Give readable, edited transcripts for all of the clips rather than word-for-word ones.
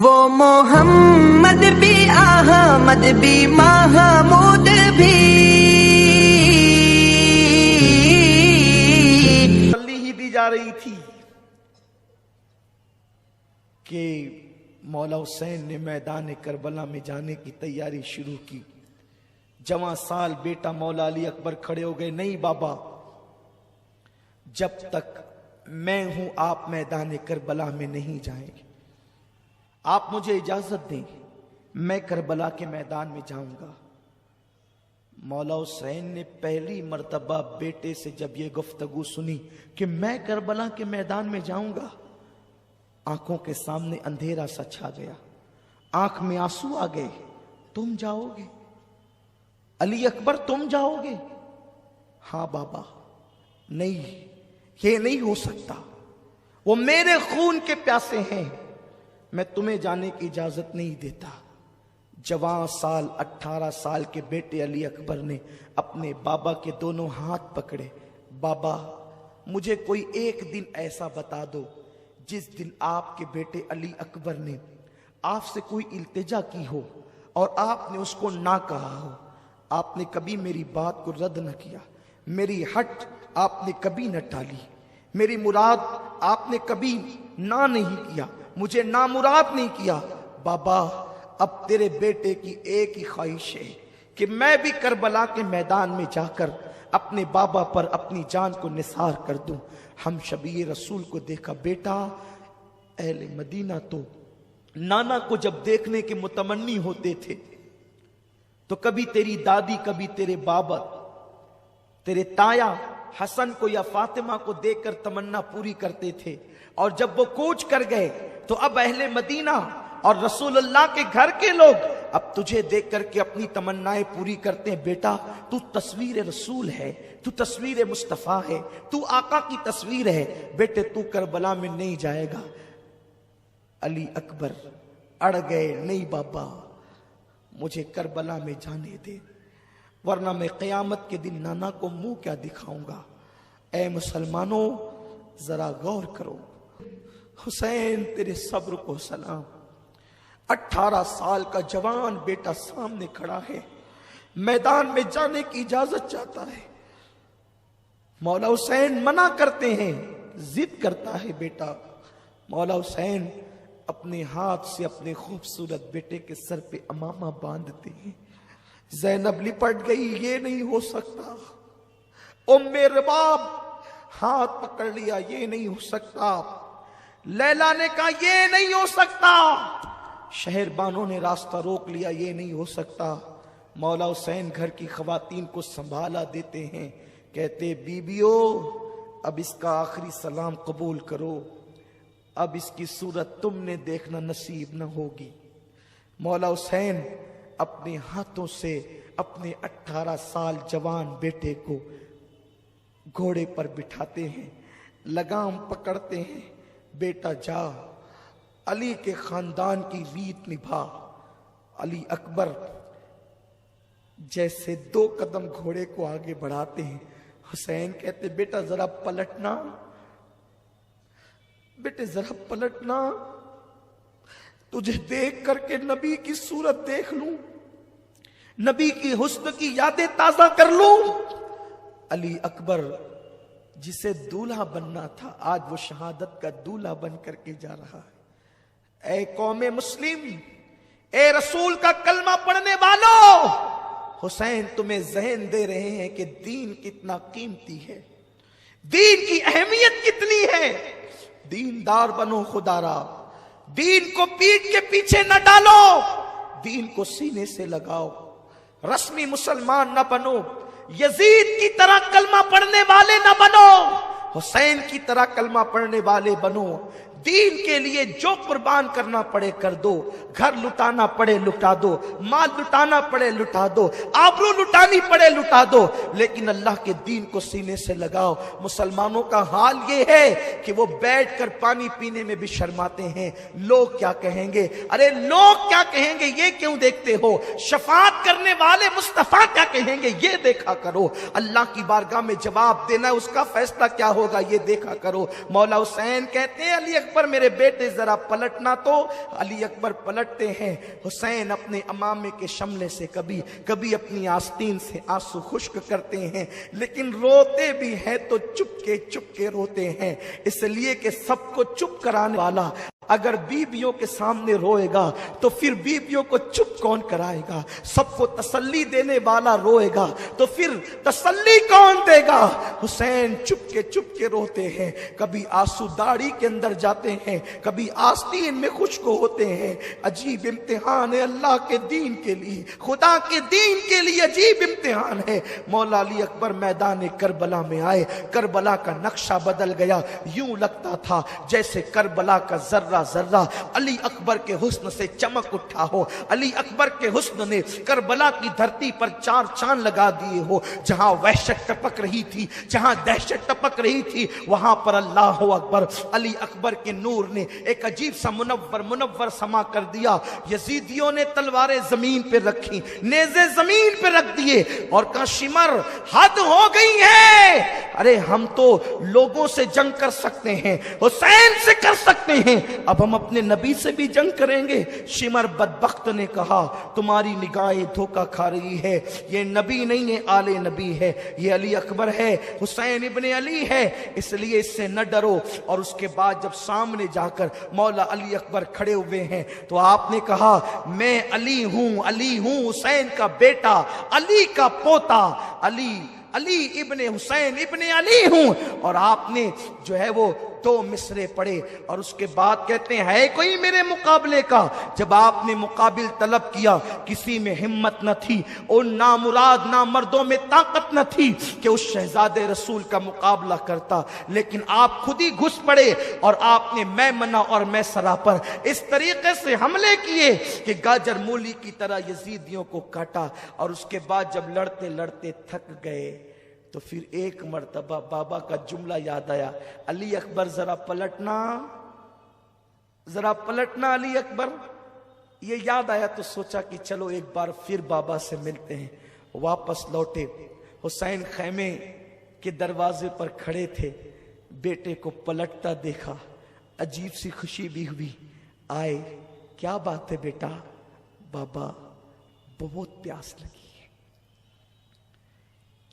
وہ محمد بھی احمد بھی محمود بھی ہی دی جا رہی تھی کہ مولا حسین نے میدان کربلا میں جانے کی تیاری شروع کی۔ جوان سال بیٹا مولا علی اکبر کھڑے ہو گئے، نہیں بابا، جب تک میں ہوں آپ میدان کربلا میں نہیں جائیں گے، آپ مجھے اجازت دیں، میں کربلا کے میدان میں جاؤں گا۔ مولا حسین نے پہلی مرتبہ بیٹے سے جب یہ گفتگو سنی کہ میں کربلا کے میدان میں جاؤں گا، آنکھوں کے سامنے اندھیرا سا چھا گیا، آنکھ میں آنسو آ گئے۔ تم جاؤ گے علی اکبر، تم جاؤ گے؟ ہاں بابا، نہیں، یہ نہیں ہو سکتا، وہ میرے خون کے پیاسے ہیں، میں تمہیں جانے کی اجازت نہیں دیتا۔ جوان سال 18 سال کے بیٹے علی اکبر نے اپنے بابا کے دونوں ہاتھ پکڑے۔ بابا، مجھے کوئی ایک دن ایسا بتا دو جس دن آپ کے بیٹے علی اکبر نے آپ سے کوئی التجا کی ہو اور آپ نے اس کو نہ کہا ہو۔ آپ نے کبھی میری بات کو رد نہ کیا، میری ہٹ آپ نے کبھی نہ ٹالی، میری مراد آپ نے کبھی نہ نہیں کیا، مجھے نامراد نہیں کیا۔ بابا، اب تیرے بیٹے کی ایک ہی خواہش ہے کہ میں بھی کربلا کے میدان میں جا کر اپنے بابا پر اپنی جان کو نثار کر دوں۔ ہم شبیہ رسول کو دیکھا۔ بیٹا، اہل مدینہ تو نانا کو جب دیکھنے کے متمنی ہوتے تھے تو کبھی تیری دادی، کبھی تیرے بابا، تیرے تایا حسن کو یا فاطمہ کو دیکھ کر تمنا پوری کرتے تھے، اور جب وہ کوچ کر گئے تو اب اہل مدینہ اور رسول اللہ کے گھر کے لوگ اب تجھے دیکھ کر کے اپنی تمنائیں پوری کرتے ہیں۔ بیٹا، تو تصویر رسول ہے، تو تصویر مصطفیٰ ہے، تو آقا کی تصویر ہے، بیٹے تو کربلا میں نہیں جائے گا۔ علی اکبر اڑ گئے، نہیں بابا، مجھے کربلا میں جانے دے، ورنہ میں قیامت کے دن نانا کو منہ کیا دکھاؤں گا۔ اے مسلمانوں، ذرا غور کرو، حسین تیرے صبر کو سلام۔ 18 سال کا جوان بیٹا سامنے کھڑا ہے، میدان میں جانے کی اجازت چاہتا ہے۔ مولا حسین منع کرتے ہیں، ضد کرتا ہے بیٹا۔ مولا حسین اپنے ہاتھ سے اپنے خوبصورت بیٹے کے سر پہ امامہ باندھتے ہیں۔ زینب لپٹ گئی، یہ نہیں ہو سکتا۔ ام رباب ہاتھ پکڑ لیا، یہ نہیں ہو سکتا۔ لیلا نے کہا یہ نہیں ہو سکتا۔ شہر بانوں نے راستہ روک لیا، یہ نہیں ہو سکتا۔ مولا حسین گھر کی خواتین کو سنبھالا دیتے ہیں، کہتے بیبیو اب اس کا آخری سلام قبول کرو، اب اس کی صورت تم نے دیکھنا نصیب نہ ہوگی۔ مولا حسین اپنے ہاتھوں سے اپنے 18 سال جوان بیٹے کو گھوڑے پر بٹھاتے ہیں، لگام پکڑتے ہیں، بیٹا جا، علی کے خاندان کی ریت نبھا۔ علی اکبر جیسے 2 قدم گھوڑے کو آگے بڑھاتے ہیں، حسین کہتے بیٹا ذرا پلٹنا، بیٹے ذرا پلٹنا، تجھے دیکھ کر کے نبی کی صورت دیکھ لوں، نبی کی حسن کی یادیں تازہ کر لوں۔ علی اکبر جسے دولہا بننا تھا، آج وہ شہادت کا دولہا بن کر کے جا رہا ہے۔ اے قوم مسلم، اے رسول کا کلمہ پڑھنے والوں، حسین تمہیں ذہن دے رہے ہیں کہ دین کتنا قیمتی ہے، دین کی اہمیت کتنی ہے۔ دیندار بنو خدا را، دین کو پیٹ کے پیچھے نہ ڈالو، دین کو سینے سے لگاؤ، رسمی مسلمان نہ بنو، یزید کی طرح کلمہ پڑھنے والے نہ بنو، حسین کی طرح کلمہ پڑھنے والے بنو۔ دین کے لیے جو قربان کرنا پڑے کر دو، گھر لٹانا پڑے لٹا دو، مال لٹانا پڑے لٹا دو، آبرو لٹانی پڑے لٹا دو، لیکن اللہ کے دین کو سینے سے لگاؤ۔ مسلمانوں کا حال یہ ہے کہ وہ بیٹھ کر پانی پینے میں بھی شرماتے ہیں، لوگ کیا کہیں گے، ارے لوگ کیا کہیں گے یہ کیوں دیکھتے ہو، شفاعت کرنے والے مصطفیٰ کیا کہیں گے یہ دیکھا کرو، اللہ کی بارگاہ میں جواب دینا اس کا فیصلہ کیا ہوگا یہ دیکھا کرو۔ مولا حسین کہتے ہیں علی اکبر اکبر میرے بیٹے ذرا پلٹنا تو علی اکبر پلٹتے ہیں. حسین اپنے امامے کے شملے سے کبھی اپنی آستین سے آنسو خشک کرتے ہیں, لیکن روتے بھی ہیں تو چپ کے روتے ہیں, اس لیے کہ سب کو چپ کرانے والا اگر بیویوں کے سامنے روئے گا تو پھر بیویوں کو چپ کون کرائے گا؟ سب کو تسلی دینے والا روئے گا تو پھر تسلی کون دے گا؟ حسین چپ کے روتے ہیں, کبھی آنسو داڑھی کے اندر جاتے ہیں, کبھی آستین میں خشک ہوتے ہیں. عجیب امتحان ہے اللہ کے دین کے لیے, خدا کے دین کے لیے عجیب امتحان ہے. مولا علی اکبر میدان کربلا میں آئے, کربلا کا نقشہ بدل گیا. یوں لگتا تھا جیسے کربلا کا ذرہ علی اکبر کے حسن سے چمک اٹھا ہو. علی اکبر کے حسن نے کربلا کی دھرتی پر 4 چاند لگا دیے ہو. جہاں وحشت ٹپک رہی تھی, جہاں دہشت ٹپک رہی تھی, وہاں پر اللہ اکبر علی اکبر کے نور نے ایک عجیب سا منور سما کر دیا. یزیدیوں نے تلواریں زمین پہ رکھی, نیزے زمین پہ رکھ دیے اور کہا شمر حد ہو گئی ہے. ارے ہم تو لوگوں سے جنگ کر سکتے ہیں, حسین سے کر سکتے ہیں, اب ہم اپنے نبی سے بھی جنگ کریں گے. شمر بدبخت نے کہا تمہاری نگاہیں دھوکہ کھا رہی ہے, یہ نبی نہیں ہے, آل نبی ہے, یہ علی اکبر ہے, حسین ابن علی ہے, اس لیے اس سے نہ ڈرو. اور اس کے بعد جب سامنے جا کر مولا علی اکبر کھڑے ہوئے ہیں تو آپ نے کہا میں علی ہوں حسین کا بیٹا, علی کا پوتا, علی ابن حسین ابن علی ہوں. اور آپ نے جو ہے وہ 2 مصرے پڑھے اور اس کے بعد کہتے ہیں ہے کوئی میرے مقابلے کا؟ جب آپ نے مقابل طلب کیا کسی میں ہمت نہ تھی, ان نامراد نامردوں میں طاقت نہ تھی کہ اس شہزادے رسول کا مقابلہ کرتا, لیکن آپ خود ہی گھس پڑے اور آپ نے میمنہ اور میسرہ پر اس طریقے سے حملے کیے کہ گاجر مولی کی طرح یزیدیوں کو کاٹا. اور اس کے بعد جب لڑتے لڑتے تھک گئے تو پھر ایک مرتبہ بابا کا جملہ یاد آیا, علی اکبر ذرا پلٹنا علی اکبر. یہ یاد آیا تو سوچا کہ چلو ایک بار پھر بابا سے ملتے ہیں. واپس لوٹے, حسین خیمے کے دروازے پر کھڑے تھے, بیٹے کو پلٹتا دیکھا, عجیب سی خوشی بھی ہوئی. آئے, کیا بات ہے بیٹا؟ بابا بہت پیاس لگی.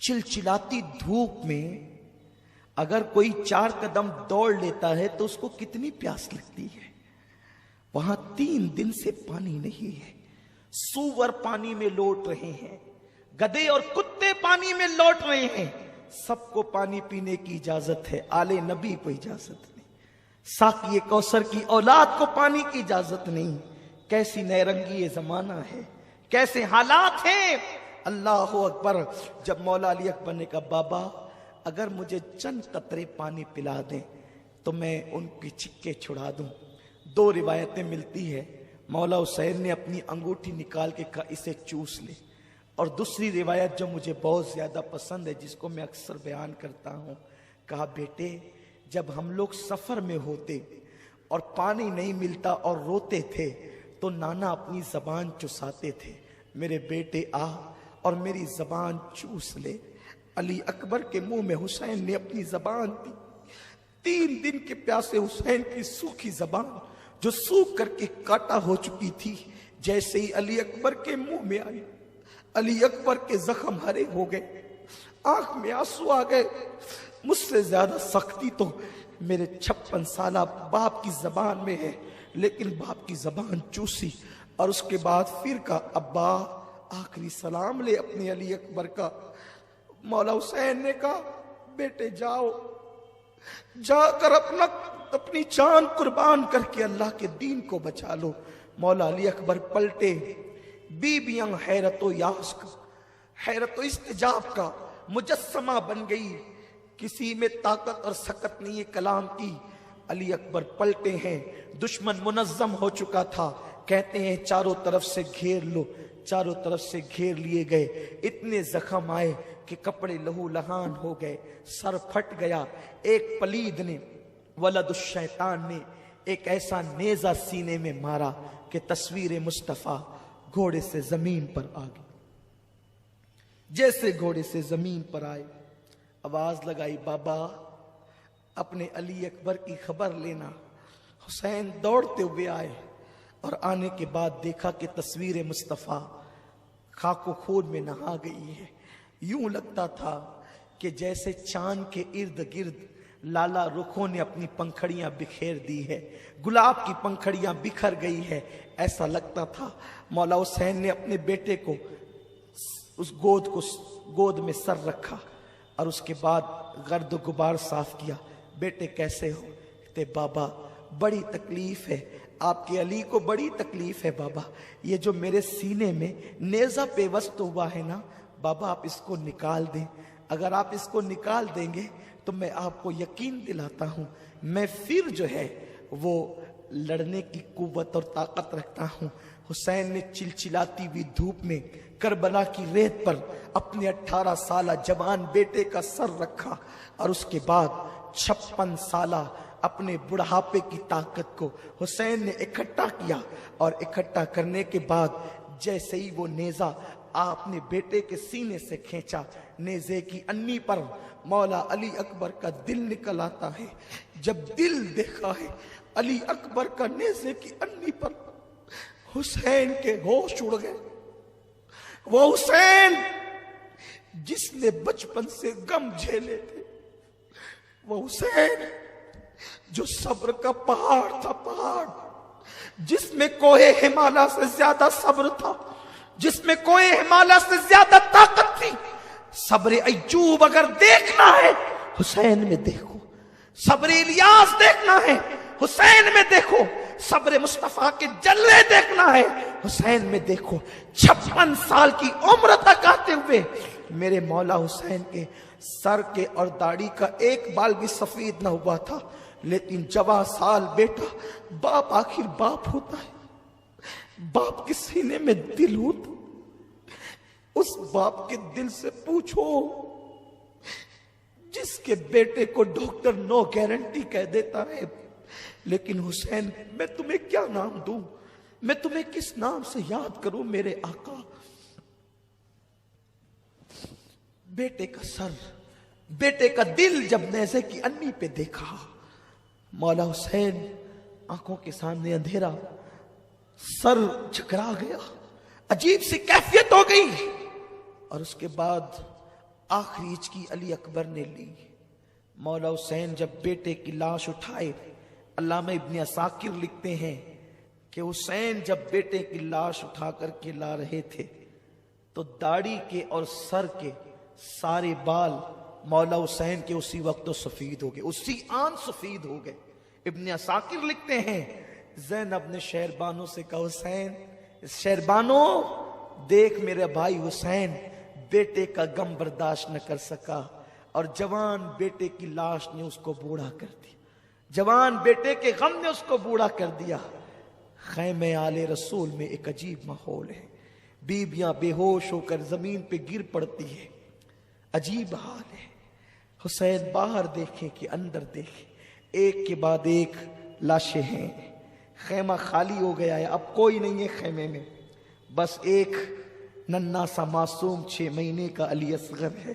چلچلاتی دھوپ میں اگر کوئی 4 قدم دوڑ لیتا ہے تو اس کو کتنی پیاس لگتی ہے. وہاں 3 دن سے پانی نہیں ہے, سور پانی میں لوٹ رہے ہیں, گدھے اور کتے پانی میں لوٹ رہے ہیں. سب کو پانی پینے کی اجازت ہے, آل نبی کو اجازت نہیں. ساقی کوثر کی اولاد کو پانی کی اجازت نہیں. کیسی نیرنگی یہ زمانہ ہے, کیسے حالات ہیں. اللہ اکبر. جب مولا علی اکبر نے کہا بابا اگر مجھے چند قطرے پانی پلا دیں تو میں ان کی چکے چھڑا دوں. 2 روایتیں ملتی ہے, مولا حسین نے اپنی انگوٹھی نکال کے کہا اسے چوس لے, اور دوسری روایت جو مجھے بہت زیادہ پسند ہے جس کو میں اکثر بیان کرتا ہوں, کہا بیٹے جب ہم لوگ سفر میں ہوتے اور پانی نہیں ملتا اور روتے تھے تو نانا اپنی زبان چساتے تھے, میرے بیٹے آ اور میری زبان چوس لے. علی اکبر کے منہ میں حسین نے اپنی زبان دی. 3 دن کے پیاسے حسین کی سوکھی زبان جو سوکھ کر کے کاٹا ہو چکی تھی, جیسے ہی علی اکبر کے منہ میں آئی, علی اکبر کے زخم ہرے ہو گئے, آنکھ میں آنسو آ گئے. مجھ سے زیادہ سختی تو میرے 56 سالہ باپ کی زبان میں ہے, لیکن باپ کی زبان چوسی اور اس کے بعد پھر کہا ابا آخری سلام لے اپنے علی اکبر کا. مولا حسین نے کہا بیٹے جاؤ, جا کر اپنی جان قربان کر کے اللہ کے دین کو بچا لو. مولا علی اکبر پلٹے, بیبیاں حیرت و یاس کا, حیرت و استجاب کا مجسمہ بن گئی. کسی میں طاقت اور سکت نہیں ہے کلام کی. علی اکبر پلٹے ہیں, دشمن منظم ہو چکا تھا. کہتے ہیں چاروں طرف سے گھیر لو, چاروں طرف سے گھیر لیے گئے. اتنے زخم آئے کہ کپڑے لہو لہان ہو گئے, سر پھٹ گیا. ایک پلید نے, ولد الشیطان نے ایک ایسا نیزہ سینے میں مارا کہ تصویر مصطفیٰ گھوڑے سے زمین پر آ گئی. جیسے گھوڑے سے زمین پر آئے, آواز لگائی بابا اپنے علی اکبر کی خبر لینا. حسین دوڑتے ہوئے آئے اور آنے کے بعد دیکھا کہ تصویر مصطفیٰ خاک و خون میں نہا گئی ہے. یوں لگتا تھا کہ جیسے چاند کے ارد گرد لالا رخوں نے اپنی پنکھڑیاں بکھیر دی ہے, گلاب کی پنکھڑیاں بکھر گئی ہے, ایسا لگتا تھا. مولا حسین نے اپنے بیٹے کو اس گود میں سر رکھا اور اس کے بعد گرد و غبار صاف کیا. بیٹے کیسے ہو؟ کہتے بابا بڑی تکلیف ہے, آپ کے علی کو بڑی تکلیف ہے بابا. یہ جو میرے سینے میں نیزہ پیوست ہوا ہے نا بابا, آپ اس کو نکال دیں. اگر آپ اس کو نکال دیں گے تو میں آپ کو یقین دلاتا ہوں میں پھر جو ہے وہ لڑنے کی قوت اور طاقت رکھتا ہوں. حسین نے چلچلاتی ہوئی دھوپ میں کربلا کی ریت پر اپنے 18 سالہ جوان بیٹے کا سر رکھا اور اس کے بعد 56 سالہ اپنے بڑھاپے کی طاقت کو حسین نے اکٹھا کیا. اور اکٹھا کرنے کے بعد جیسے ہی وہ نیزہ آپ نے بیٹے کے سینے سے کھینچا, نیزے کی انی پر مولا علی اکبر کا دل نکل آتا ہے. جب دل دیکھا ہے علی اکبر کا نیزے کی انی پر, حسین کے ہوش اڑ گئے. وہ حسین جس نے بچپن سے غم جھیلے تھے, وہ حسین جو صبر کا پہاڑ تھا, پہاڑ جس میں کوہ ہمالیہ سے زیادہ صبر تھا, جس میں کوہ ہمالیہ سے زیادہ طاقت تھی. صبر ایوب اگر دیکھنا ہے حسین میں دیکھو, صبر الیاس دیکھنا ہے حسین میں دیکھو, صبر مصطفیٰ کے جلوے دیکھنا ہے حسین میں دیکھو. 56 سال کی عمر تک آتے ہوئے میرے مولا حسین کے سر کے اور داڑھی کا ایک بال بھی سفید نہ ہوا تھا, لیکن جوان سال بیٹا, باپ آخر باپ ہوتا ہے, باپ کے سینے میں دل ہوتا. اس باپ کے دل سے پوچھو جس کے بیٹے کو ڈاکٹر نو گارنٹی کہہ دیتا ہے, لیکن حسین میں تمہیں کیا نام دوں, میں تمہیں کس نام سے یاد کروں میرے آقا. بیٹے کا سر, بیٹے کا دل جب نیزے کی انی پہ دیکھا, مولا حسین آنکھوں کے سامنے اندھیرا, سر جھکرا گیا, عجیب سی کیفیت ہو گئی. اور اس کے بعد آخری ہچکی علی اکبر نے لی. مولا حسین جب بیٹے کی لاش اٹھائے, علامہ ابن عساکر لکھتے ہیں کہ حسین جب بیٹے کی لاش اٹھا کر کے لا رہے تھے تو داڑھی کے اور سر کے سارے بال مولا حسین کے اسی وقت تو سفید ہو گئے, اسی آن سفید ہو گئے. ابن عساکر لکھتے ہیں زینب نے شہربانو سے کہا حسین, شہربانو دیکھ میرے بھائی حسین بیٹے کا غم برداشت نہ کر سکا اور جوان بیٹے کی لاش نے اس کو بوڑھا کر دیا, جوان بیٹے کے غم نے اس کو بوڑھا کر دیا. خیمے آل رسول میں ایک عجیب ماحول ہے, بیویاں بے ہوش ہو کر زمین پہ گر پڑتی ہے, عجیب حال ہے. حسین باہر دیکھے کہ اندر دیکھے, ایک کے بعد ایک لاشیں ہیں. خیمہ خالی ہو گیا ہے, اب کوئی نہیں ہے خیمے میں, بس ایک ننھا سا معصوم 6 مہینے کا علی اصغر ہے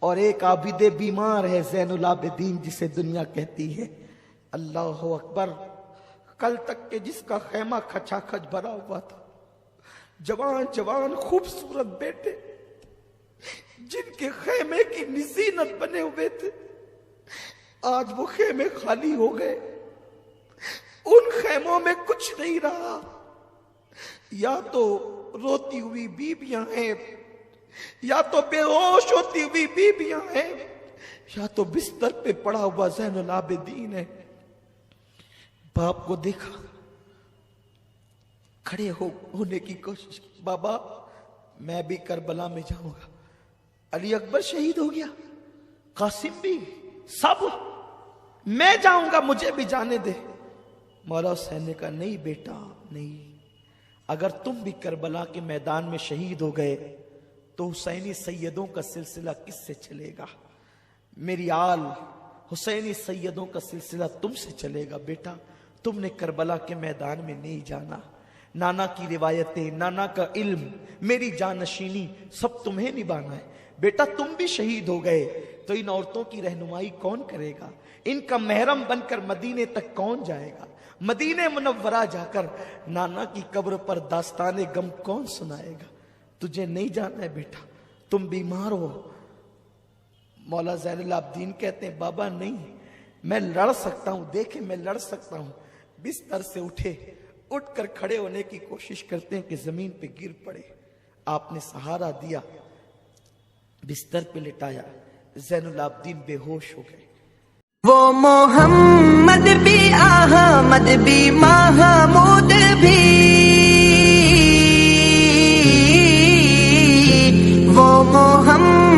اور ایک عابد بیمار ہے زین العابدین جسے دنیا کہتی ہے. اللہ اکبر. کل تک کہ جس کا خیمہ کھچا کھچ بھرا ہوا تھا, جوان جوان خوبصورت بیٹے جن کے خیمے کی نزینت بنے ہوئے تھے, آج وہ خیمے خالی ہو گئے. ان خیموں میں کچھ نہیں رہا, یا تو روتی ہوئی بیویاں ہیں, یا تو بے ہوش ہوتی ہوئی بیویاں ہیں, یا تو بستر پہ پڑا ہوا زین العابدین ہے. باپ کو دیکھا, کھڑے ہونے کی کوشش کی, بابا میں بھی کربلا میں جاؤں گا. علی اکبر شہید ہو گیا, قاسم بھی, سب, میں جاؤں گا, مجھے بھی جانے دے. مولا حسین نے کہا نہیں بیٹا نہیں, اگر تم بھی کربلا کے میدان میں شہید ہو گئے تو حسینی سیدوں کا سلسلہ کس سے چلے گا؟ میری آل حسینی سیدوں کا سلسلہ تم سے چلے گا. بیٹا تم نے کربلا کے میدان میں نہیں جانا, نانا کی روایتیں, نانا کا علم, میری جانشینی سب تمہیں نبھانا ہے. بیٹا تم بھی شہید ہو گئے تو ان عورتوں کی رہنمائی کون کرے گا؟ ان کا محرم بن کر مدینے تک کون جائے گا؟ مدینے منورہ جا کر نانا کی قبر پر داستان غم کون سنائے گا؟ تجھے نہیں جانا ہے بیٹا، تم بیمار ہو۔ مولا زین العابدین کہتے ہیں بابا نہیں، میں لڑ سکتا ہوں، دیکھیں میں لڑ سکتا ہوں۔ بستر سے اٹھے، اٹھ کر کھڑے ہونے کی کوشش کرتے ہیں کہ زمین پہ گر پڑے۔ آپ نے سہارا دیا، بستر پہ لٹایا، زین العابدین بے ہوش ہو گئے۔ وہ محمد بھی احمد بھی